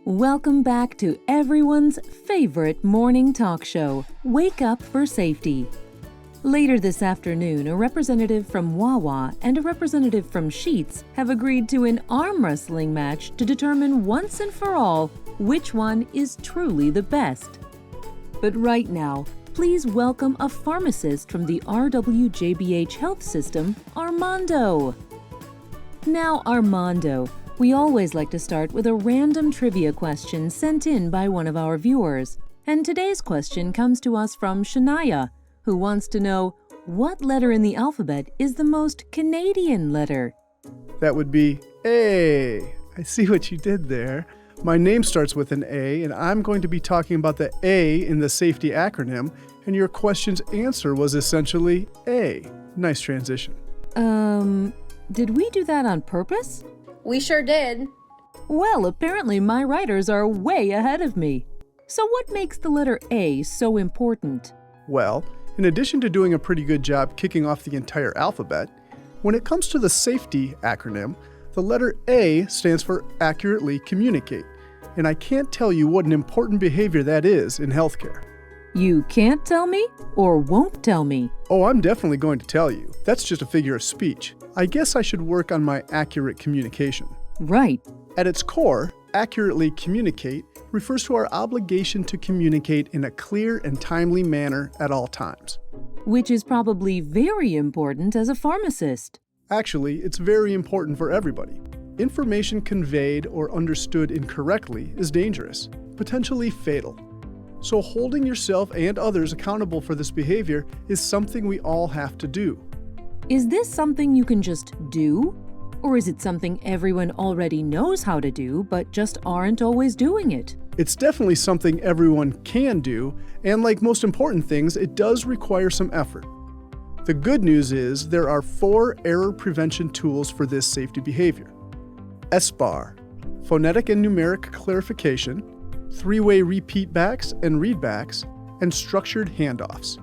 Welcome back to everyone's favorite morning talk show, Wake Up for Safety. Later this afternoon, a representative from Wawa and a representative from Sheetz have agreed to an arm wrestling match to determine once and for all which one is truly the best. But right now, please welcome a pharmacist from the RWJBH Health System, Armando. Now, Armando, we always like to start with a random trivia question sent in by one of our viewers. And today's question comes to us from Shania, who wants to know what letter in the alphabet is the most Canadian letter? That would be A. I see what you did there. My name starts with an A, and I'm going to be talking about the A in the safety acronym, and your question's answer was essentially A. Nice transition. Did we do that on purpose? We sure did. Well, apparently my writers are way ahead of me. So what makes the letter A so important? Well, in addition to doing a pretty good job kicking off the entire alphabet, when it comes to the safety acronym, the letter A stands for accurately communicate. And I can't tell you what an important behavior that is in healthcare. You can't tell me or won't tell me? Oh, I'm definitely going to tell you. That's just a figure of speech. I guess I should work on my accurate communication. Right. At its core, accurately communicate refers to our obligation to communicate in a clear and timely manner at all times. Which is probably very important as a pharmacist. Actually, it's very important for everybody. Information conveyed or understood incorrectly is dangerous, potentially fatal. So holding yourself and others accountable for this behavior is something we all have to do. Is this something you can just do? Or is it something everyone already knows how to do, but just aren't always doing it? It's definitely something everyone can do, and like most important things, it does require some effort. The good news is there are 4 error prevention tools for this safety behavior. SBAR, phonetic and numeric clarification, 3-way repeat backs and readbacks, and structured handoffs.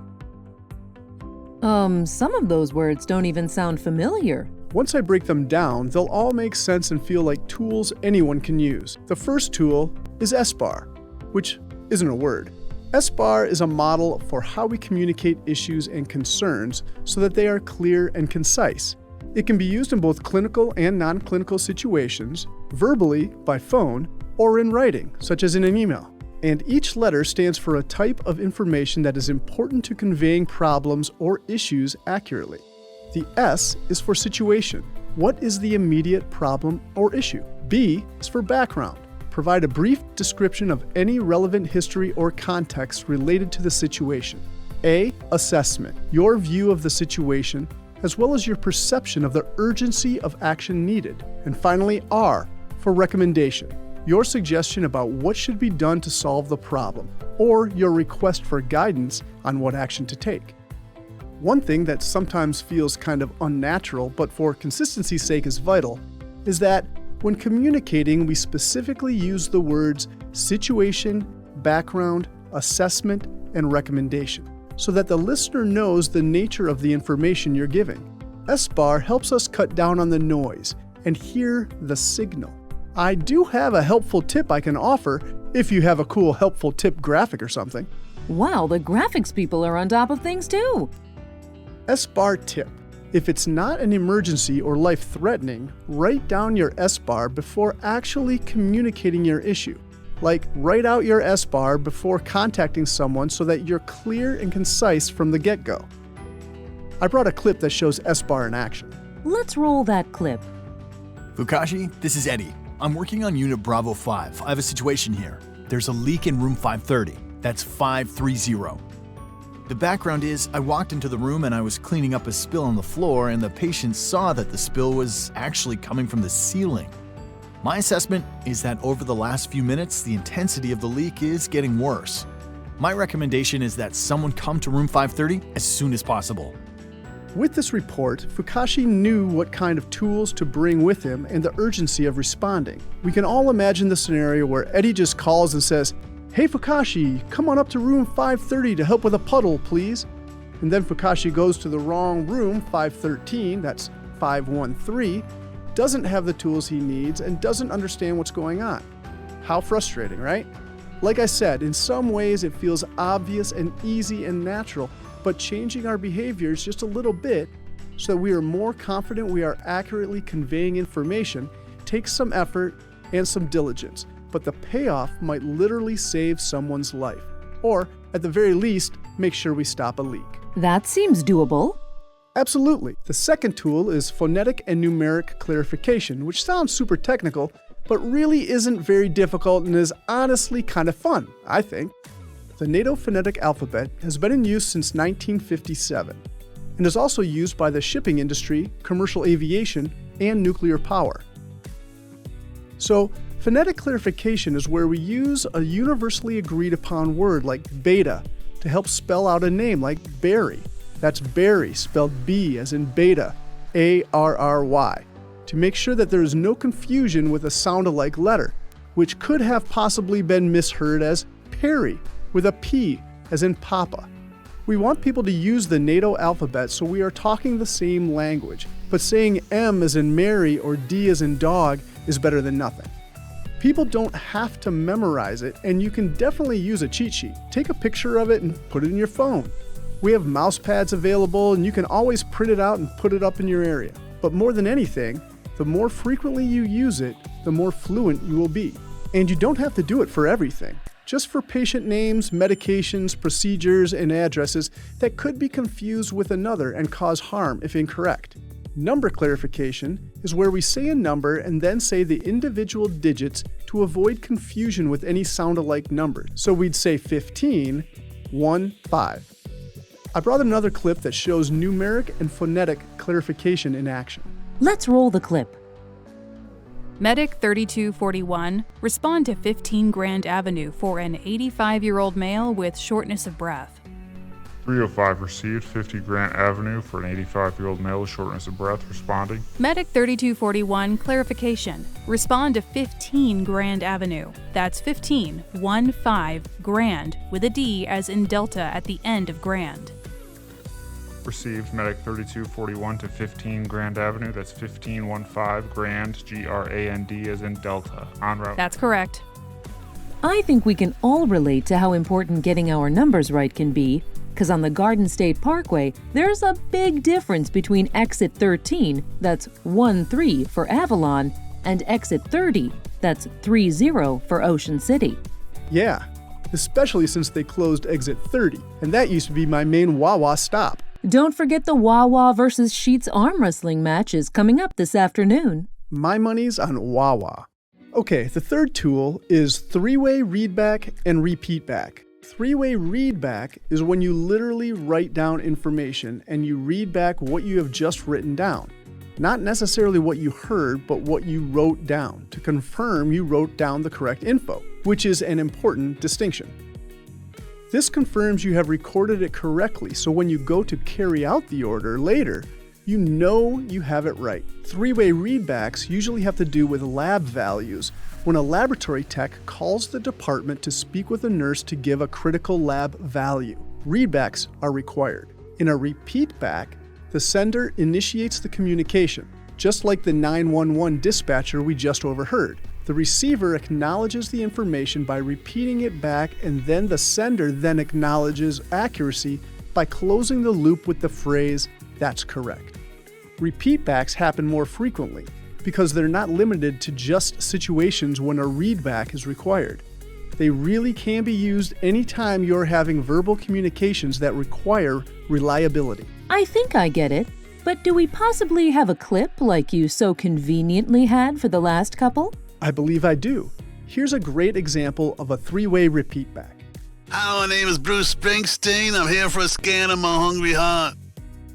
Some of those words don't even sound familiar. Once I break them down, they'll all make sense and feel like tools anyone can use. The first tool is SBAR, which isn't a word. SBAR is a model for how we communicate issues and concerns so that they are clear and concise. It can be used in both clinical and non-clinical situations, verbally, by phone, or in writing, such as in an email. And each letter stands for a type of information that is important to conveying problems or issues accurately. The S is for situation. What is the immediate problem or issue? B is for background. Provide a brief description of any relevant history or context related to the situation. A, assessment. Your view of the situation, as well as your perception of the urgency of action needed. And finally, R, for recommendation. Your suggestion about what should be done to solve the problem, or your request for guidance on what action to take. One thing that sometimes feels kind of unnatural, but for consistency's sake is vital, is that when communicating, we specifically use the words situation, background, assessment, and recommendation, so that the listener knows the nature of the information you're giving. SBAR helps us cut down on the noise and hear the signal. I do have a helpful tip I can offer if you have a cool helpful tip graphic or something. Wow, the graphics people are on top of things too. SBAR tip. If it's not an emergency or life-threatening, write down your SBAR before actually communicating your issue. Like, write out your SBAR before contacting someone so that you're clear and concise from the get-go. I brought a clip that shows SBAR in action. Let's roll that clip. Fukashi, this is Eddie. I'm working on Unit Bravo 5. I have a situation here. There's a leak in room 530. That's 530. The background is, I walked into the room and I was cleaning up a spill on the floor, and the patient saw that the spill was actually coming from the ceiling. My assessment is that over the last few minutes, the intensity of the leak is getting worse. My recommendation is that someone come to room 530 as soon as possible. With this report, Fukashi knew what kind of tools to bring with him and the urgency of responding. We can all imagine the scenario where Eddie just calls and says, "Hey Fukashi, come on up to room 530 to help with a puddle, please." And then Fukashi goes to the wrong room, 513, that's 513, doesn't have the tools he needs, and doesn't understand what's going on. How frustrating, right? Like I said, in some ways it feels obvious and easy and natural, but changing our behaviors just a little bit so that we are more confident we are accurately conveying information takes some effort and some diligence, but the payoff might literally save someone's life, or at the very least, make sure we stop a leak. That seems doable. Absolutely. The second tool is phonetic and numeric clarification, which sounds super technical, but really isn't very difficult and is honestly kind of fun, I think. The NATO phonetic alphabet has been in use since 1957 and is also used by the shipping industry, commercial aviation, and nuclear power. So, phonetic clarification is where we use a universally agreed upon word like beta to help spell out a name like Barry. That's Barry spelled B as in beta, A-R-R-Y, to make sure that there is no confusion with a sound-alike letter, which could have possibly been misheard as Perry with a P as in Papa. We want people to use the NATO alphabet so we are talking the same language, but saying M as in Mary or D as in dog is better than nothing. People don't have to memorize it, and you can definitely use a cheat sheet. Take a picture of it and put it in your phone. We have mouse pads available, and you can always print it out and put it up in your area. But more than anything, the more frequently you use it, the more fluent you will be. And you don't have to do it for everything. Just for patient names, medications, procedures, and addresses that could be confused with another and cause harm if incorrect. Number clarification is where we say a number and then say the individual digits to avoid confusion with any sound-alike number. So we'd say 15, 1, 5. I brought another clip that shows numeric and phonetic clarification in action. Let's roll the clip. Medic 3241, respond to 15 Grand Avenue for an 85-year-old male with shortness of breath. 305 received, 50 Grant Avenue for an 85-year-old male with shortness of breath, responding. Medic 3241, clarification. Respond to 15 Grand Avenue. That's 15, 1-5, Grand, with a D as in Delta at the end of Grand. Received, Medic 3241 to 15 Grand Avenue, that's 1515 Grand, G-R-A-N-D as in Delta, en route. That's correct. I think we can all relate to how important getting our numbers right can be, because on the Garden State Parkway, there's a big difference between exit 13, that's 13 for Avalon, and exit 30, that's 30 for Ocean City. Yeah, especially since they closed exit 30, and that used to be my main Wawa stop. Don't forget the Wawa versus Sheetz arm wrestling match is coming up this afternoon. My money's on Wawa. Okay, the third tool is three-way readback and repeat back. Three-way readback is when you literally write down information and you read back what you have just written down. Not necessarily what you heard, but what you wrote down to confirm you wrote down the correct info, which is an important distinction. This confirms you have recorded it correctly, so when you go to carry out the order later, you know you have it right. Three-way readbacks usually have to do with lab values, when a laboratory tech calls the department to speak with a nurse to give a critical lab value. Readbacks are required. In a repeat back, the sender initiates the communication, just like the 911 dispatcher we just overheard. The receiver acknowledges the information by repeating it back, and then the sender then acknowledges accuracy by closing the loop with the phrase, "That's correct." Repeat backs happen more frequently because they're not limited to just situations when a readback is required. They really can be used anytime you're having verbal communications that require reliability. I think I get it, but do we possibly have a clip like you so conveniently had for the last couple? I believe I do. Here's a great example of a three-way repeat back. Hi, my name is Bruce Springsteen. I'm here for a scan of my hungry heart.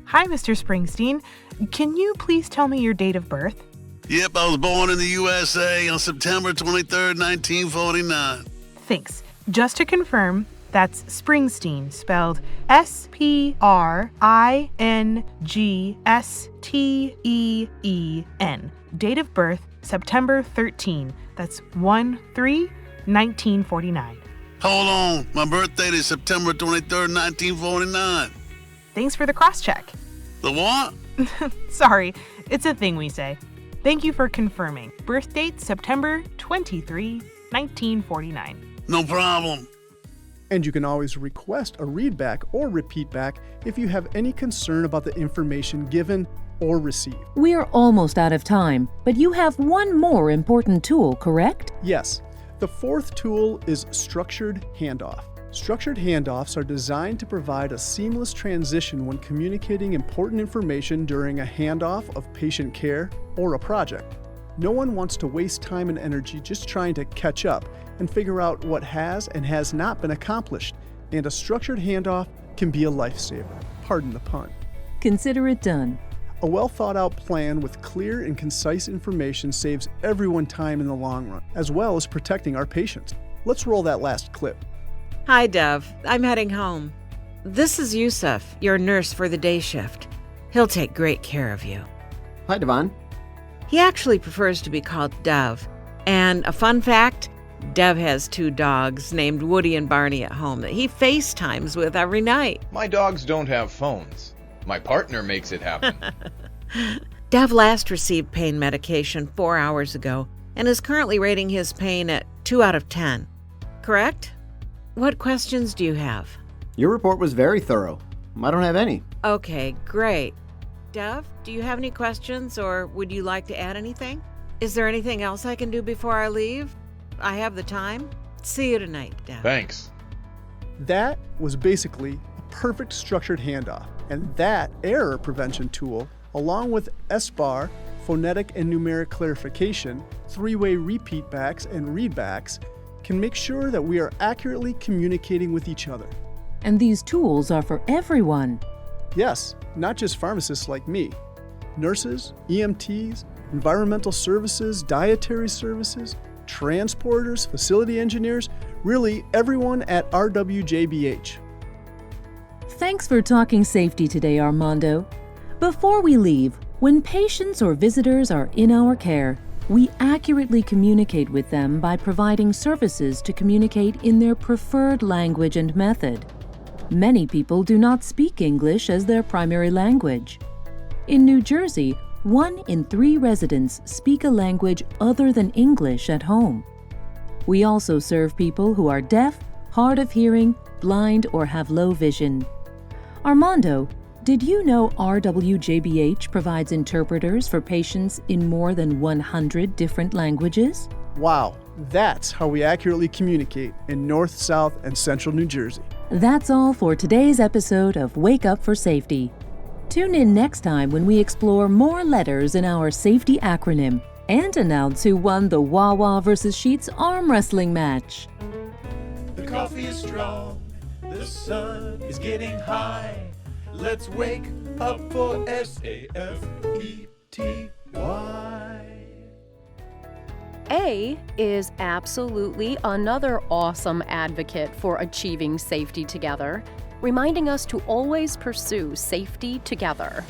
Hi, Mr. Springsteen. Can you please tell me your date of birth? Yep, I was born in the USA on September 23rd, 1949. Thanks. Just to confirm, that's Springsteen, spelled S-P-R-I-N-G-S-T-E-E-N. Date of birth, September 13. That's 1/3/1949. Hold on. My birthday is September 23rd, 1949. Thanks for the cross-check. The what? Sorry, it's a thing we say. Thank you for confirming. Birth date, September 23, 1949. No problem. And you can always request a readback or repeat back if you have any concern about the information given or received. We're almost out of time, but you have one more important tool, correct? Yes, the fourth tool is structured handoff. Structured handoffs are designed to provide a seamless transition when communicating important information during a handoff of patient care or a project. No one wants to waste time and energy just trying to catch up and figure out what has and has not been accomplished, and a structured handoff can be a lifesaver. Pardon the pun. Consider it done. A well-thought-out plan with clear and concise information saves everyone time in the long run, as well as protecting our patients. Let's roll that last clip. Hi, Dove. I'm heading home. This is Yusuf, your nurse for the day shift. He'll take great care of you. Hi, Devon. He actually prefers to be called Dove. And a fun fact, Dove has 2 dogs named Woody and Barney at home that he FaceTimes with every night. My dogs don't have phones. My partner makes it happen. Dove last received pain medication 4 hours ago and is currently rating his pain at 2 out of 10. Correct? What questions do you have? Your report was very thorough. I don't have any. Okay, great. Dove, do you have any questions or would you like to add anything? Is there anything else I can do before I leave? I have the time. See you tonight, Dove. Thanks. That was basically a perfect structured handoff, and that error prevention tool, along with SBAR, phonetic and numeric clarification, 3-way repeat backs and readbacks, can make sure that we are accurately communicating with each other. And these tools are for everyone. Yes, not just pharmacists like me. Nurses, EMTs, environmental services, dietary services, transporters, facility engineers, really everyone at RWJBH. Thanks for talking safety today, Armando. Before we leave, when patients or visitors are in our care, we accurately communicate with them by providing services to communicate in their preferred language and method. Many people do not speak English as their primary language. In New Jersey, 1 in 3 residents speak a language other than English at home. We also serve people who are deaf, hard of hearing, blind, or have low vision. Armando, did you know RWJBH provides interpreters for patients in more than 100 different languages? Wow, that's how we accurately communicate in North, South, and Central New Jersey. That's all for today's episode of Wake Up for Safety. Tune in next time when we explore more letters in our safety acronym and announce who won the Wawa vs. Sheetz arm wrestling match. The coffee is strong, the sun is getting high. Let's wake up for SAFETY. A is absolutely another awesome advocate for achieving safety together, reminding us to always pursue safety together.